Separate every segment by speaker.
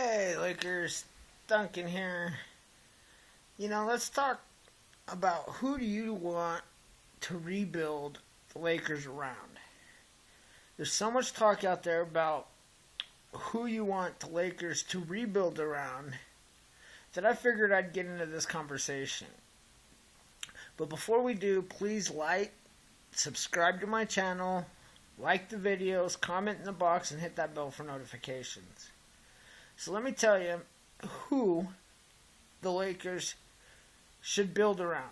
Speaker 1: Hey, Lakers, Duncan here. Let's talk about who do you want to rebuild the Lakers around. There's so much talk out there about who you want the Lakers to rebuild around that I figured I'd get into this conversation. But before we do, please subscribe to my channel, like the videos, comment in the box, and hit that bell for notifications. So let me tell you who the Lakers should build around.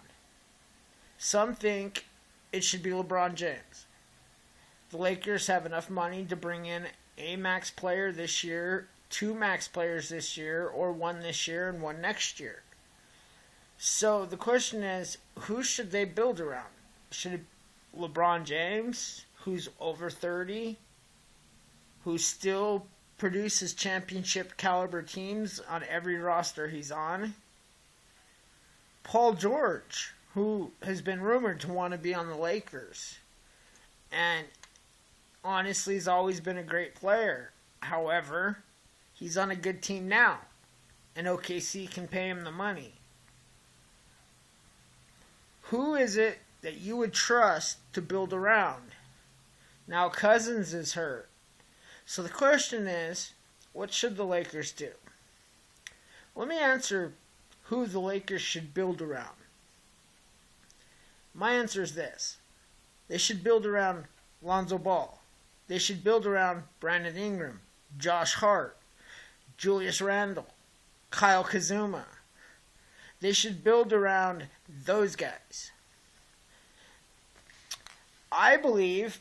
Speaker 1: Some think it should be LeBron James. The Lakers have enough money to bring in a max player this year, two max players this year, or one this year and one next year. So the question is, who should they build around? Should it be LeBron James, who's over 30, who still produces championship caliber teams on every roster he's on? Paul George, who has been rumored to want to be on the Lakers, and honestly has always been a great player. However, he's on a good team now, and OKC can pay him the money. Who is it that you would trust to build around? Now Cousins is hurt. So the question is, what should the Lakers do? Let me answer who the Lakers should build around. My answer is this. They should build around Lonzo Ball. They should build around Brandon Ingram, Josh Hart, Julius Randle, Kyle Kuzma. They should build around those guys. I believe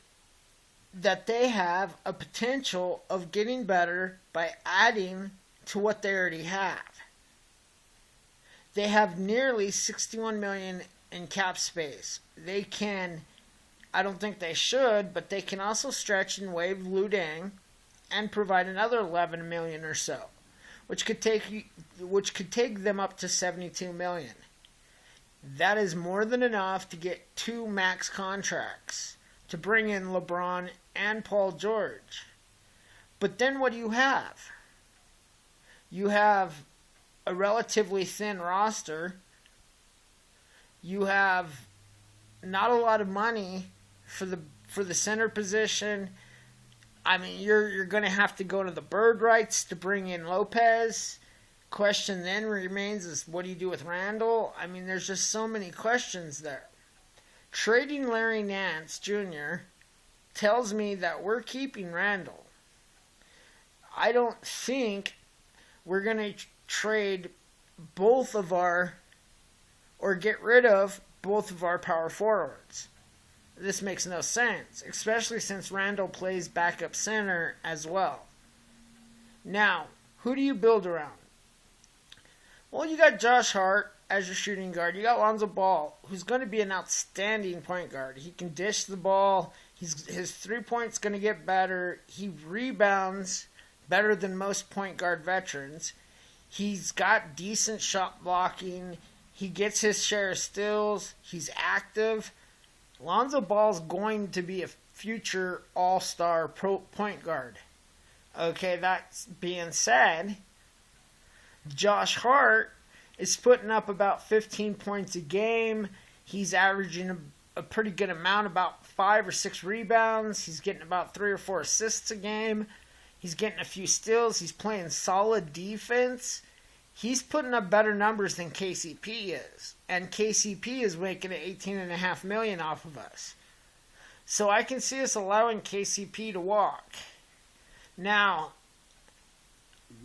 Speaker 1: that they have a potential of getting better by adding to what they already have. They have nearly $61 million in cap space. They can, I don't think they should, but they can also stretch and waive Lu Deng and provide another $11 million or so, which could take them up to $72 million. That is more than enough to get two max contracts to bring in LeBron and Paul George. But then what do you have? You have a relatively thin roster. You have not a lot of money for the center position. I mean, you're going to have to go to the bird rights to bring in Lopez. Question then remains is, what do you do with Randall? I mean, there's just so many questions there. Trading Larry Nance Jr. tells me that we're keeping Randall. I don't think we're going to trade or get rid of both of our power forwards. This makes no sense, especially since Randall plays backup center as well. Now, who do you build around? Well, you got Josh Hart as your shooting guard. You got Lonzo Ball, who's going to be an outstanding point guard. He can dish the ball. His 3-point's going to get better. He rebounds better than most point guard veterans. He's got decent shot blocking. He gets his share of steals. He's active. Lonzo Ball's going to be a future all-star point guard. Okay, that being said, Josh Hart is putting up about 15 points a game. He's averaging a pretty good amount, about 5 or 6 rebounds. He's getting about 3 or 4 assists a game. He's getting a few steals. He's playing solid defense. He's putting up better numbers than KCP is. And KCP is making $18.5 million off of us. So I can see us allowing KCP to walk. Now,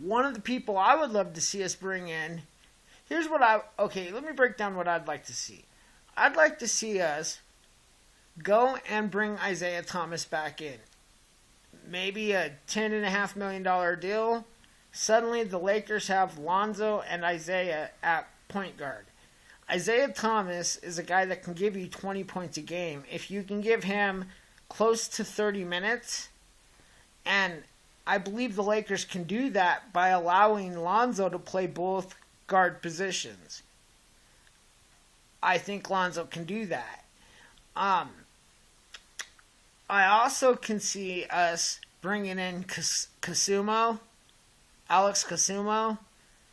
Speaker 1: one of the people I would love to see us bring in, let me break down what I'd like to see. I'd like to see us go and bring Isaiah Thomas back in. Maybe a $10.5 million deal. Suddenly the Lakers have Lonzo and Isaiah at point guard. Isaiah Thomas is a guy that can give you 20 points a game. If you can give him close to 30 minutes, and I believe the Lakers can do that by allowing Lonzo to play both guard positions. I think Lonzo can do that. I also can see us bringing in Kuzma Alex Kasumo,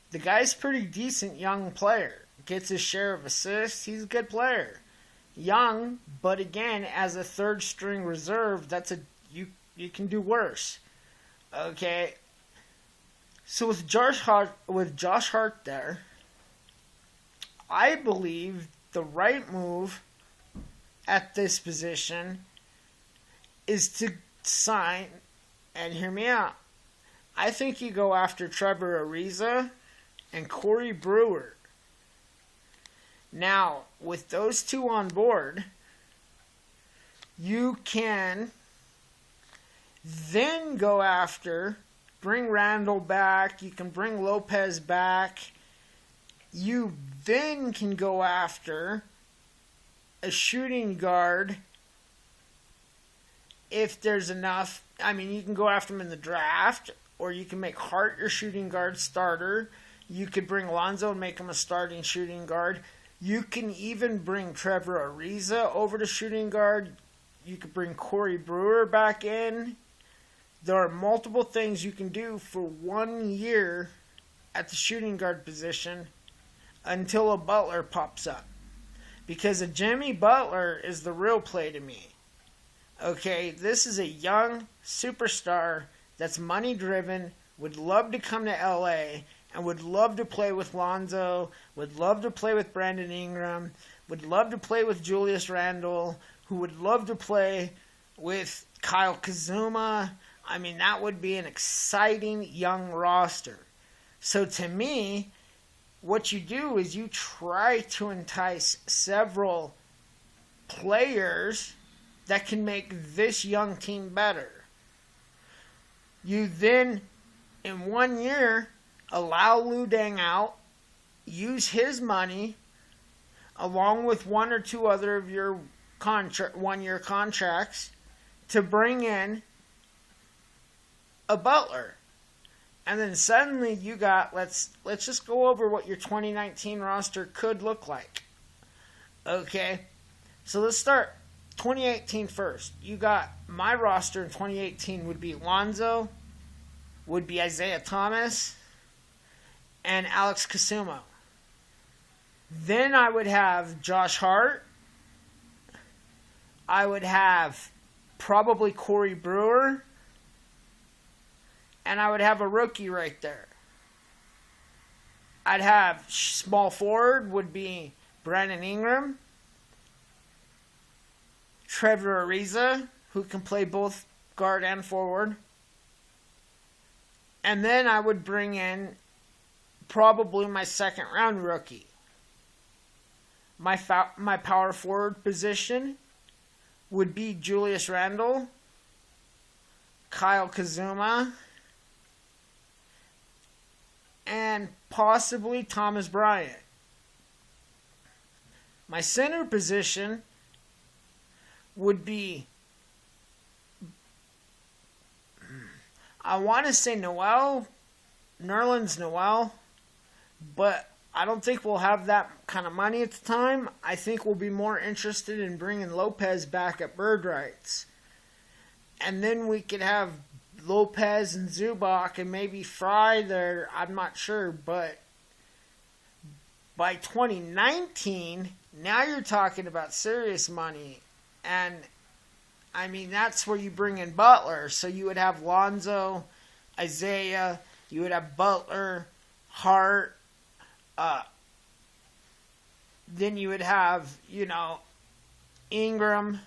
Speaker 1: the guy's pretty decent young player. Gets his share of assists. He's a good player. Young, but again, as a third string reserve, you can do worse. Okay. So with Josh Hart there, I believe the right move at this position is to sign, and hear me out, I think you go after Trevor Ariza and Corey Brewer. Now, with those two on board, you can then go after, bring Randall back, you can bring Lopez back, you then can go after a shooting guard if there's enough. I mean, you can go after him in the draft, or you can make Hart your shooting guard starter. You could bring Lonzo and make him a starting shooting guard. You can even bring Trevor Ariza over to shooting guard. You could bring Corey Brewer back in. There are multiple things you can do for 1 year at the shooting guard position until a Butler pops up. Because a Jimmy Butler is the real play to me. Okay, this is a young superstar that's money driven, would love to come to LA, and would love to play with Lonzo, would love to play with Brandon Ingram, would love to play with Julius Randle, who would love to play with Kyle Kuzma. I mean, that would be an exciting young roster. So to me, what you do is you try to entice several players that can make this young team better. You then, in 1 year, allow Lu Deng out, use his money, along with one or two other of your 1 year contracts, to bring in a Butler. And then suddenly you got, let's just go over what your 2019 roster could look like. Okay? So let's start 2018 first. You got my roster in 2018 would be Lonzo, would be Isaiah Thomas, and Alex Kasumo. Then I would have Josh Hart. I would have probably Corey Brewer. And I would have a rookie right there. I'd have small forward would be Brandon Ingram. Trevor Ariza, who can play both guard and forward. And then I would bring in probably my second round rookie. My power forward position would be Julius Randle, Kyle Kuzma, and possibly Thomas Bryant. My center position would be, I want to say Nerlens Noel, but I don't think we'll have that kind of money at the time. I think we'll be more interested in bringing Lopez back at bird rights. And then we could have Lopez and Zubac and maybe Fry there. I'm not sure, but by 2019, now you're talking about serious money. And, I mean, that's where you bring in Butler. So you would have Lonzo, Isaiah, you would have Butler, Hart, then you would have, Ingram,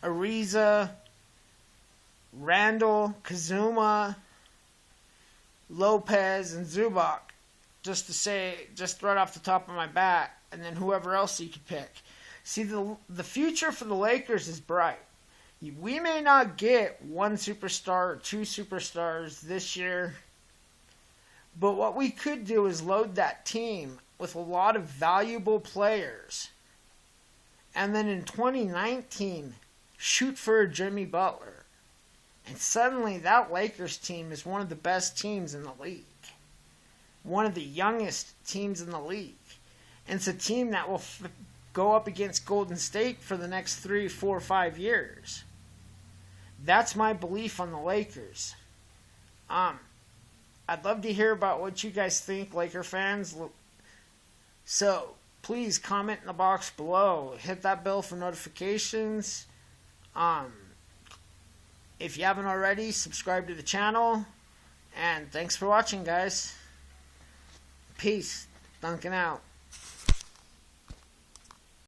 Speaker 1: Ariza, Randall, Kuzma, Lopez, and Zubac. Just right off the top of my bat, and then whoever else you could pick. See, the future for the Lakers is bright. We may not get one superstar or two superstars this year, but what we could do is load that team with a lot of valuable players. And then in 2019, shoot for a Jimmy Butler. And suddenly that Lakers team is one of the best teams in the league. One of the youngest teams in the league. And it's a team that will go up against Golden State for the next 3, 4, 5 years. That's my belief on the Lakers. I'd love to hear about what you guys think, Laker fans. So, please comment in the box below. Hit that bell for notifications. If you haven't already, subscribe to the channel. And thanks for watching, guys. Peace. Duncan out.